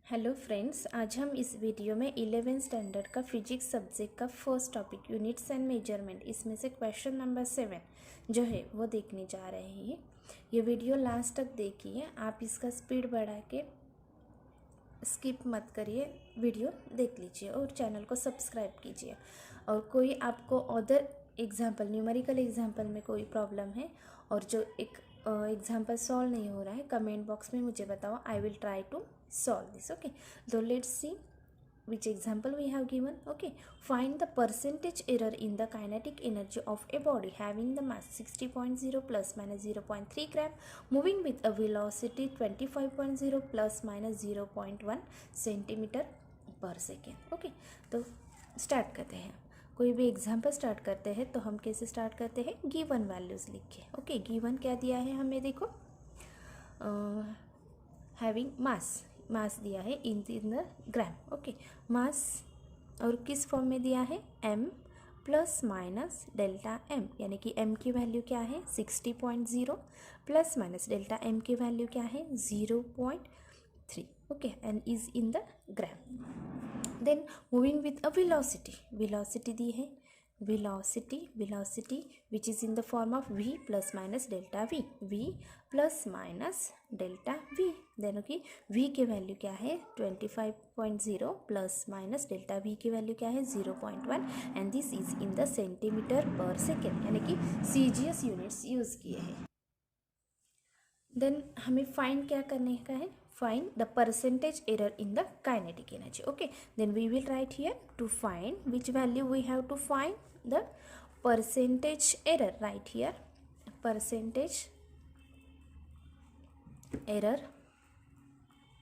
Hello friends, आज हम इस वीडियो में 11th स्टैंडर्ड का फिजिक्स सब्जेक्ट का first topic units and measurement इसमें से क्वेश्चन नंबर 7 जो है वो देखने जा रहे हैं। ये वीडियो लास्ट तक देखिए, आप इसका स्पीड बढ़ा के स्किप मत करिए, वीडियो देख लीजिए और चैनल को सब्सक्राइब कीजिए। और कोई आपको अदर एग्जाम्पल, न्यूमेरिकल एग्जाम्पल में कोई प्रॉब्लम है और जो एक एग्जाम्पल सॉल्व नहीं हो रहा है, कमेंट बॉक्स में मुझे बताओ, I will try to solve this. Okay, so let's see which example we have given. Okay, find the percentage error in the kinetic energy of a body having the mass 60.0 plus minus 0.3 gram moving with a velocity 25.0 plus minus 0.1 centimeter per second. Okay, तो start करते हैं। कोई भी example start करते हैं तो हम कैसे स्टार्ट करते हैं, गिवन वैल्यूज़ लिख के। ओके, गिवन क्या दिया है हमें, देखो हैविंग मास दिया है इन द ग्राम। ओके, मास और किस फॉर्म में दिया है, m plus minus delta m, यानी कि m की वैल्यू क्या है 60.0 प्लस माइनस डेल्टा m की वैल्यू क्या है 0.3। Okay, and is in the gram. Then moving with a velocity दी है, velocity which is in the form of v plus minus delta v plus minus delta v। Then okay, v की value क्या है 25.0 plus minus delta v की value क्या है 0.1 and this is in the centimetre पर second, यानी कि CGS units use किए हैं। देन हमें फाइंड क्या करने का है, find the percentage error in the kinetic energy. Okay, then we will write here to find which value we have to find the percentage error. Right here percentage error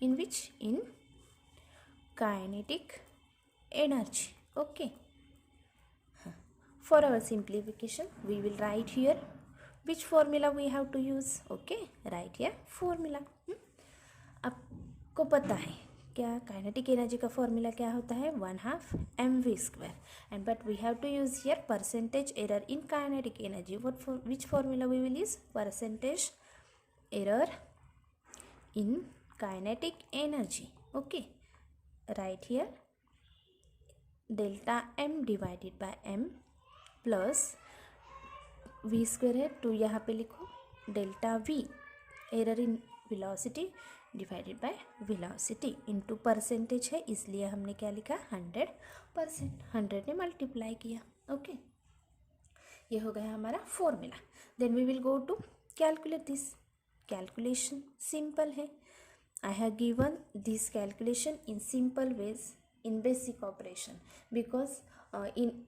in which, in kinetic energy. Okay, for our simplification we will write here which formula we have to use. Okay, write here formula. आपको पता है क्या kinetic energy का formula क्या होता है, 1/2 mv², and but we have to use here percentage error in kinetic energy. Which formula we will use, percentage error in kinetic energy. Okay, right here delta m divided by m plus v² है तो यहाँ पे लिखो delta v, error in velocity divided by velocity into percentage है, इसलिए हमने क्या लिखा 100%, 100 ने मल्टीप्लाई किया। ओके, ये हो गया हमारा formula. Then we will go to calculate this. Calculation simple है, I have given this calculation in simple ways in basic operation, because in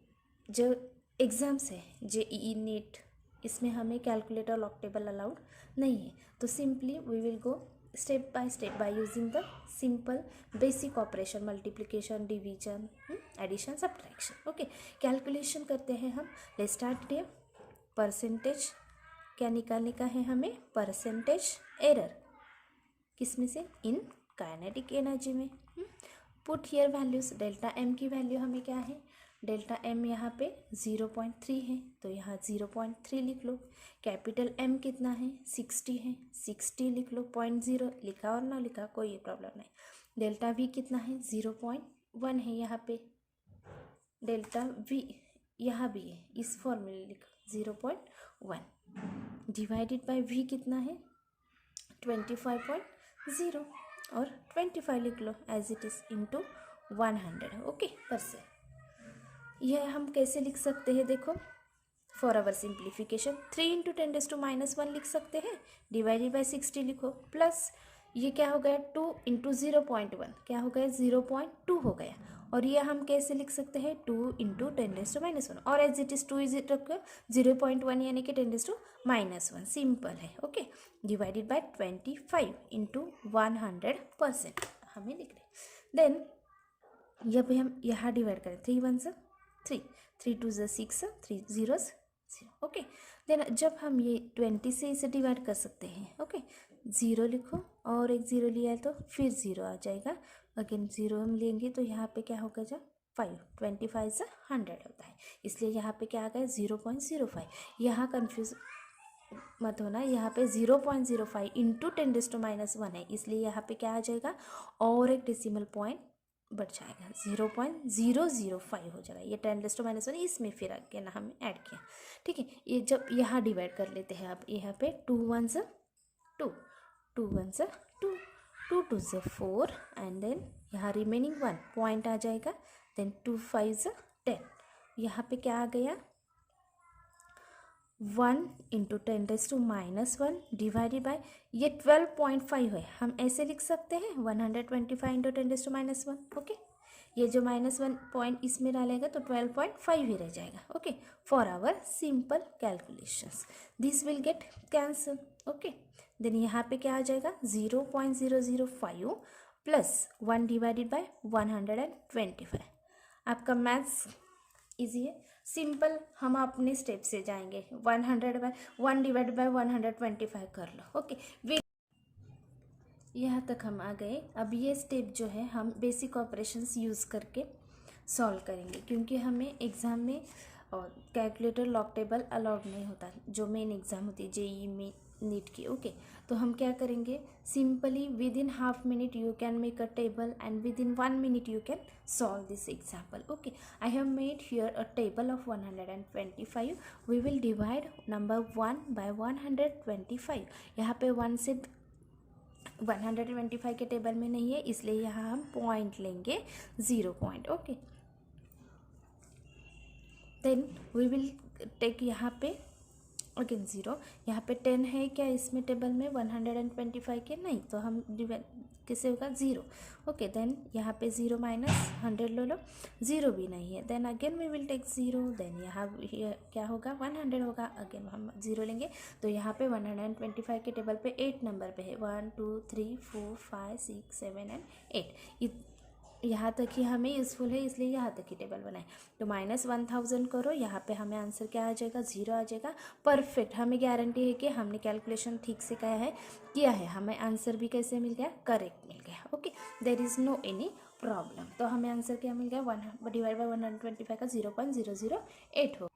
जो एग्ज़ाम्स है JEE नीट, इसमें हमें कैलकुलेटर लॉक टेबल अलाउड नहीं है, तो simply we will go step by using the simple basic operation, multiplication, division, addition, subtraction. Okay, calculation करते हैं हम। Let's start here. परसेंटेज क्या निकालने का है हमें, परसेंटेज एरर किस में से, इन काइनेटिक एनर्जी में। Put here values, delta m की वैल्यू हमें क्या है, डेल्टा m यहाँ पे 0.3 है तो यहाँ 0.3 लिख लो। कैपिटल M कितना है 60 है, 60 लिख लो, 0.0 लिखा और ना लिखा कोई प्रॉब्लम नहीं। डेल्टा V कितना है 0.1 है, यहाँ पे डेल्टा V यहाँ भी है, इस फॉर्मूले लिखो 0.1 डिवाइडेड बाय V कितना है 25.0 और 25 लिख लो as it is into 100। Okay, percent यह हम कैसे लिख सकते हैं, देखो फॉर आवर सिंप्लीफिकेशन 3 इंटू 10⁻⁻1 लिख सकते हैं, डिवाइडेड बाय 60 लिखो, प्लस ये क्या हो गया 2 इंटू 0.1 क्या हो गया 0.2 हो गया, और ये हम कैसे लिख सकते हैं 2 इंटू 10⁻⁻1 और as it is 2 is it रखो 0.1 यानी कि 10⁻⁻1 सिंपल है। ओके, डिवाइडेड बाय 25 इंटू 100% हमें लिख रहे। देन जब हम यहाँ डिवाइड करें 3 1 3, 3 2 6, 3 0 0। ओके, देन जब हम ये 20 से इसे डिवाइड कर सकते हैं। ओके, 0 लिखो और एक 0 लिया है तो फिर 0 आ जाएगा, अगेन 0 हम लेंगे तो यहाँ पे क्या होगा, जब 5 25 से 100 होता है, इसलिए यहाँ पे क्या आ गया 0.05। यहाँ कन्फ्यूज मत होना, यहाँ पे 0.05 इंटू 10⁻⁻1 है, इसलिए यहाँ पे क्या आ जाएगा और एक डेसिमल पॉइंट बढ़ जाएगा, 0.005 हो जाएगा। ये 10⁻⁻1 इसमें फिर आगे ना हमने ऐड किया, ठीक है। ये जब यहाँ डिवाइड कर लेते हैं आप, यहाँ पे 2 1 2, 2 1 2, 2 2 4 एंड देन यहाँ रिमेनिंग 1 पॉइंट आ जाएगा, देन 2 5 10, यहाँ पे क्या आ गया 1 इंटू 10⁻⁻1 डिवाइडेड बाय, ये 12.5 है, हम ऐसे लिख सकते हैं 125 इंटू 10⁻⁻1, ओके। ये जो -1 पॉइंट इसमें डालेगा तो 12.5 ही रह जाएगा, okay. For our simple calculations this will get cancel, okay. Then यहाँ पे क्या आ जाएगा 0.005 प्लस 1 डिवाइडेड बाय 125। आपका मैथ्स इजी है, सिंपल। हम अपने स्टेप से जाएंगे, 1 डिवाइड बाय 125 कर लो, ओके। यहाँ तक हम आ गए। अब ये स्टेप जो है हम बेसिक ऑपरेशंस यूज़ करके सॉल्व करेंगे, क्योंकि हमें एग्ज़ाम में कैलकुलेटर लॉग टेबल अलाउड नहीं होता, जो मेन एग्ज़ाम होती है जेईई में नीट की, ओके। तो हम क्या करेंगे, simply with in half minute you can make a table and with in 1 minute you can solve this example, okay. I have made here a table of 125. we will divide number 1 by 125. यहाँ पे 1 से 125 के table में नहीं है, इसलिए यहाँ हम पॉइंट लेंगे 0 point, okay. Then we will take यहाँ पे अगेन 0, यहाँ पे 10 है क्या इसमें टेबल में 125 के, नहीं, तो हम डिवाइड कैसे होगा 0, ओके। देन यहाँ पे 0 माइनस 100 ले लो, 0 भी नहीं है, then again we will take 0, then यहाँ क्या होगा 100 होगा, अगेन हम 0 लेंगे, तो यहाँ पे 125 के टेबल पे 8 नंबर पे है, 1 2 3 4 5 6 7 एंड 8, यहाँ तक ही हमें यूज़फुल है, इसलिए यहाँ तक ही टेबल बनाए। तो -1000 करो, यहाँ पे हमें आंसर क्या आ जाएगा 0 आ जाएगा, परफेक्ट। हमें गारंटी है कि हमने कैलकुलेशन ठीक से किया है, हमें आंसर भी कैसे मिल गया, करेक्ट मिल गया, okay. There is no any problem. तो हमें आंसर क्या मिल गया 1 डिवाइड बाई 125 का 0.008 हो।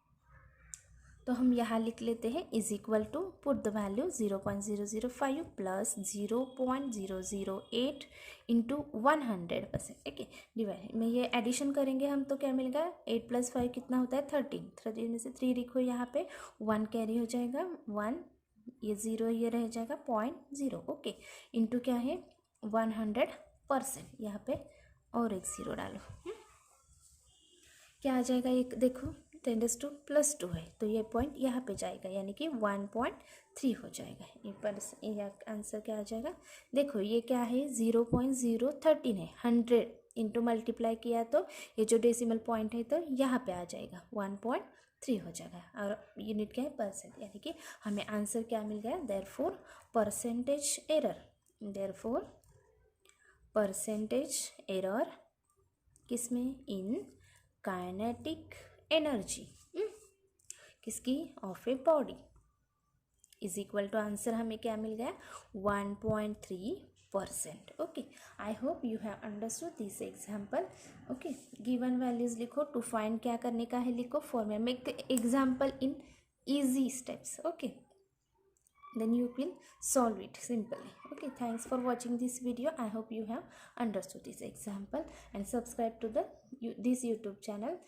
तो हम यहाँ लिख लेते हैं is equal to, put the value 0.005 plus 0.008 into 100%, ठीक है। डिवाइड में ये एडिशन करेंगे हम, तो क्या मिलेगा 8 + 5 कितना होता है 13 में से 3 लिखो, यहाँ पे 1 कैरी हो जाएगा, 1 ये 0 ये रह जाएगा 0.0, ओके। इंटू क्या है 100%, यहाँ पे और एक 0 डालो, क्या आ जाएगा, एक देखो 10⁻² है, तो ये पॉइंट यहाँ पे जाएगा, यानी कि 1.3 हो जाएगा। ये आंसर क्या आ जाएगा, देखो ये क्या है 0.013 है, 100 इंटू मल्टीप्लाई किया तो ये जो डेसिमल पॉइंट है तो यहाँ पे आ जाएगा 1.3 हो जाएगा, और यूनिट क्या है परसेंट, यानी कि हमें आंसर क्या मिल गया, देयरफॉर परसेंटेज एरर किसमें, इन काइनेटिक एनर्जी किसकी, of a body, is equal to answer हमें क्या मिल गया 1.3%, okay. I hope you have understood this example, okay. Given values लिखो, टू फाइंड क्या करने का है लिखो, formula, make the example in easy steps, okay. then you will solve it simply, okay. Thanks for watching this video. I hope you have understood this example and subscribe to this YouTube channel.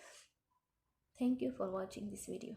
Thank you for watching this video.